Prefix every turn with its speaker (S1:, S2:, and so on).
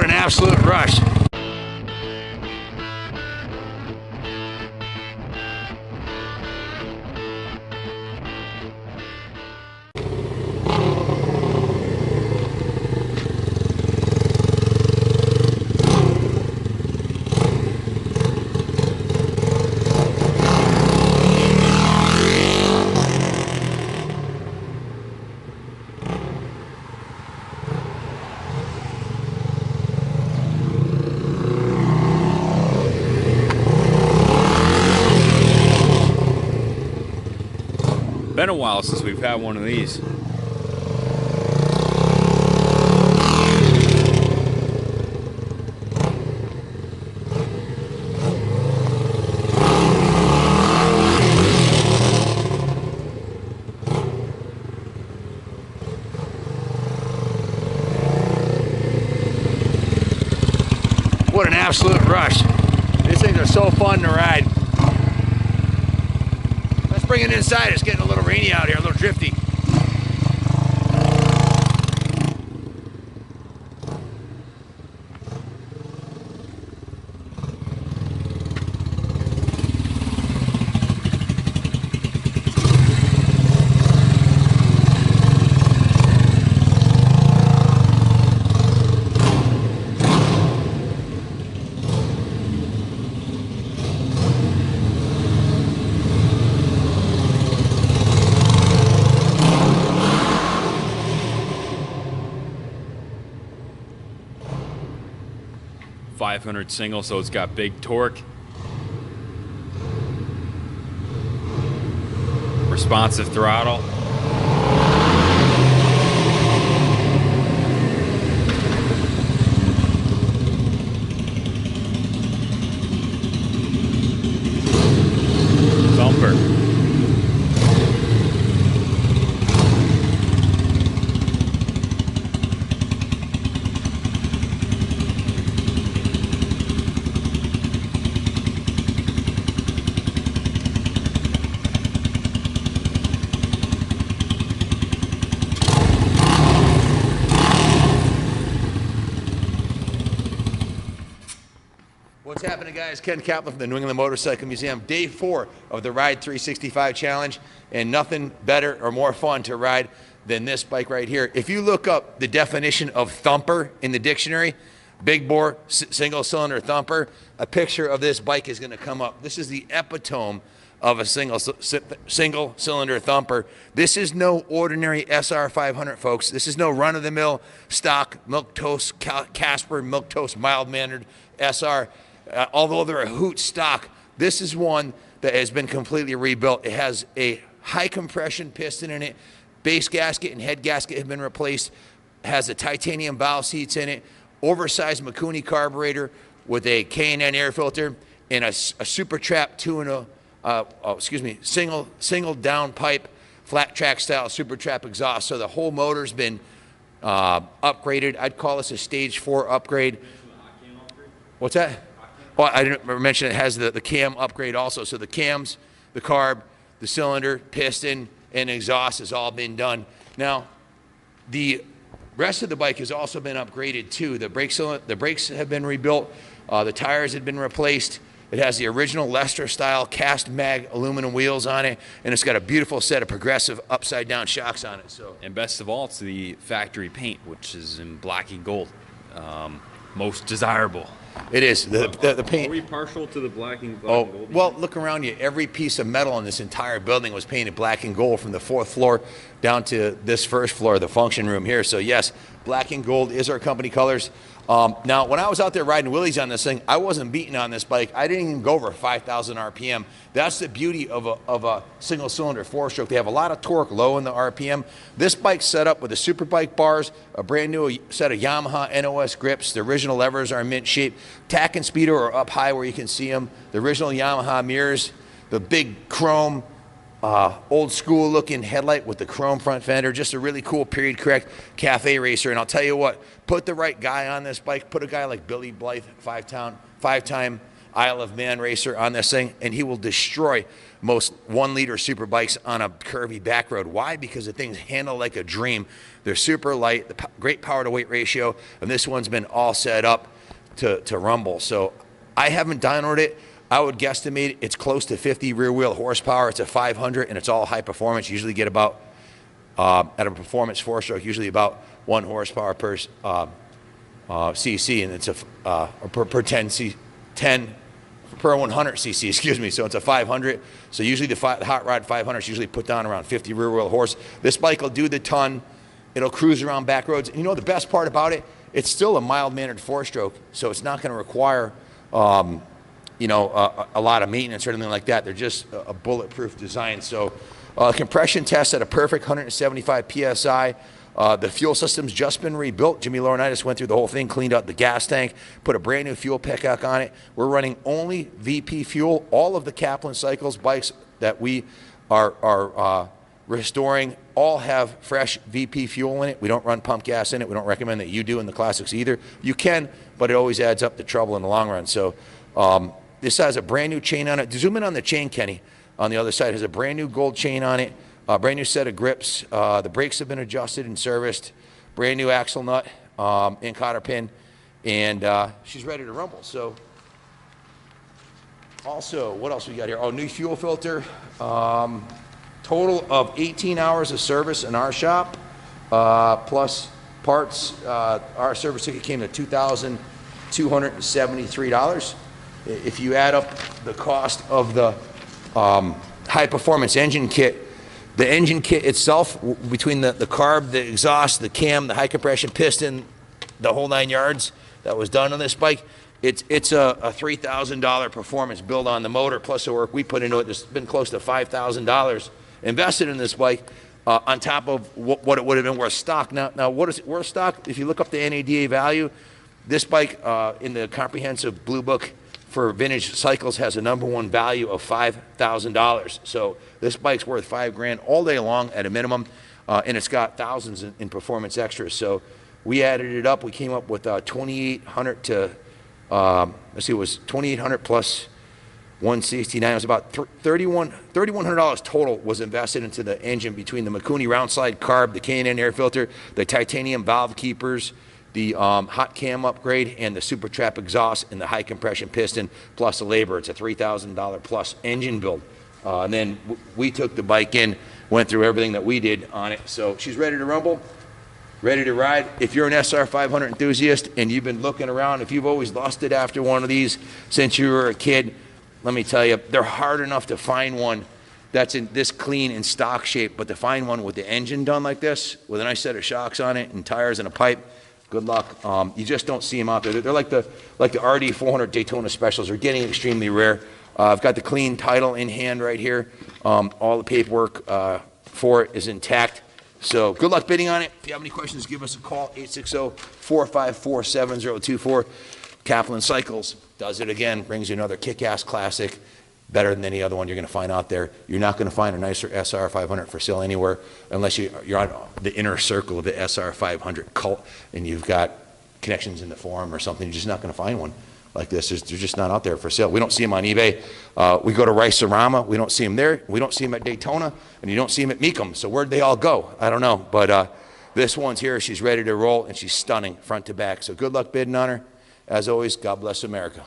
S1: What an absolute rush.
S2: Been a while since we've had one of these.
S1: What an absolute rush. These things are so fun to ride. Let's bring it inside. It's getting a little rainy out here, a little drifty.
S2: .500 single, so it's got big torque. Responsive throttle. Thumper.
S1: What's happening, guys? Ken Kaplan from the New England Motorcycle Museum. Day 4 of the Ride 365 Challenge, and nothing better or more fun to ride than this bike right here. If you look up the definition of thumper in the dictionary, big bore single cylinder thumper, a picture of this bike is going to come up. This is the epitome of a single cylinder thumper. This is no ordinary SR500, folks. This is no run-of-the-mill stock milquetoast Casper milquetoast mild-mannered SR. Although they're a hoot stock, this is one that has been completely rebuilt. It has a high compression piston in it. Base gasket and head gasket have been replaced. It has a titanium valve seats in it. Oversized Mikuni carburetor with a K&N air filter and a super trap single down pipe flat track style super trap exhaust. So the whole motor's been upgraded. I'd call this a stage 4 upgrade. What's that? Well, I didn't mention it has the cam upgrade also. So the cams, the carb, the cylinder, piston, and exhaust has all been done. Now, the rest of the bike has also been upgraded too. The brakes have been rebuilt. The tires have been replaced. It has the original Leicester style cast mag aluminum wheels on it, and it's got a beautiful set of progressive upside down shocks on it. So,
S2: and best of all, it's the factory paint, which is in black and gold. Most desirable.
S1: It is. The paint.
S2: Are we partial to the black and gold?
S1: Well, look around you. Every piece of metal in this entire building was painted black and gold from the 4th floor down to this 1st floor, the function room here. So yes, black and gold is our company colors. Now, when I was out there riding wheelies on this thing, I wasn't beating on this bike. I didn't even go over 5,000 RPM. That's the beauty of a single cylinder 4-stroke. They have a lot of torque low in the RPM. This bike's set up with the super bike bars, a brand new set of Yamaha NOS grips. The original levers are mint shape. Tack and speedo are up high where you can see them. The original Yamaha mirrors, the big chrome old school looking headlight with the chrome front fender. Just a really cool period correct cafe racer. And I'll tell you what, put the right guy on this bike. Put a guy like Billy Blythe, five-time Isle of Man racer on this thing, and he will destroy most 1-liter super bikes on a curvy back road. Why? Because the things handle like a dream. They're super light, great power to weight ratio, and this one's been all set up to rumble. So I haven't dynoed it. I would guesstimate it's close to 50 rear wheel horsepower. It's a 500 and it's all high performance. You usually get about, at a performance 4-stroke, usually about 1 horsepower per cc, and it's per 100 cc, excuse me. So it's a 500. So usually the hot rod 500 is usually put down around 50 rear wheel horse. This bike will do the ton. It'll cruise around back roads. And you know the best part about it? It's still a mild-mannered 4-stroke, so it's not going to require you know, a lot of maintenance or anything like that. They're just a bulletproof design. So compression test at a perfect 175 PSI. The fuel system's just been rebuilt. Jimmy Laurinaitis went through the whole thing, cleaned out the gas tank, put a brand new fuel pickup on it. We're running only VP fuel. All of the Kaplan cycles bikes that we are restoring all have fresh VP fuel in it. We don't run pump gas in it. We don't recommend that you do in the classics either. You can, but it always adds up to trouble in the long run. So this has a brand new chain on it. Zoom in on the chain, Kenny. On the other side, it has a brand new gold chain on it, a brand new set of grips. The brakes have been adjusted and serviced. Brand new axle nut and cotter pin, and she's ready to rumble. So, also, what else we got here? Oh, new fuel filter. Total of 18 hours of service in our shop, plus parts. Our service ticket came to $2,273. If you add up the cost of the high performance engine kit, the engine kit itself, between the carb, the exhaust, the cam, the high compression piston, the whole 9 yards that was done on this bike, it's a $3,000 performance build on the motor, plus the work we put into it. It's been close to $5,000 invested in this bike, on top of what it would have been worth stock. Now what is it worth stock? If you look up the NADA value, this bike in the comprehensive blue book for vintage cycles has a #1 value of $5,000. So this bike's worth $5 grand all day long at a minimum, and it's got thousands in performance extras. So we added it up. We came up with 2,800 to let's see, it was 2,800 plus 169. It was about $3,100 total was invested into the engine between the Mikuni round slide carb, the K&N air filter, the titanium valve keepers, the hot cam upgrade, and the super trap exhaust, and the high compression piston plus the labor. It's a $3,000 plus engine build. And then we took the bike in, went through everything that we did on it. So she's ready to rumble, ready to ride. If you're an SR500 enthusiast and you've been looking around, if you've always lusted after one of these since you were a kid, let me tell you, they're hard enough to find one that's in this clean and stock shape, but to find one with the engine done like this, with a nice set of shocks on it and tires and a pipe, good luck. You just don't see them out there. They're like the RD 400 Daytona Specials. They're getting extremely rare. I've got the clean title in hand right here. All the paperwork for it is intact. So good luck bidding on it. If you have any questions, give us a call, 860-454-7024. Kaplan Cycles does it again, brings you another kick-ass classic, better than any other one you're going to find out there. You're not going to find a nicer SR500 for sale anywhere unless you're on the inner circle of the SR500 cult and you've got connections in the forum or something. You're just not going to find one like this. They're just not out there for sale. We don't see them on eBay. We go to Rice-A-Rama. We don't see them there. We don't see them at Daytona, and you don't see them at Mecum. So where'd they all go? I don't know. But this one's here. She's ready to roll, and she's stunning front to back. So good luck bidding on her. As always, God bless America.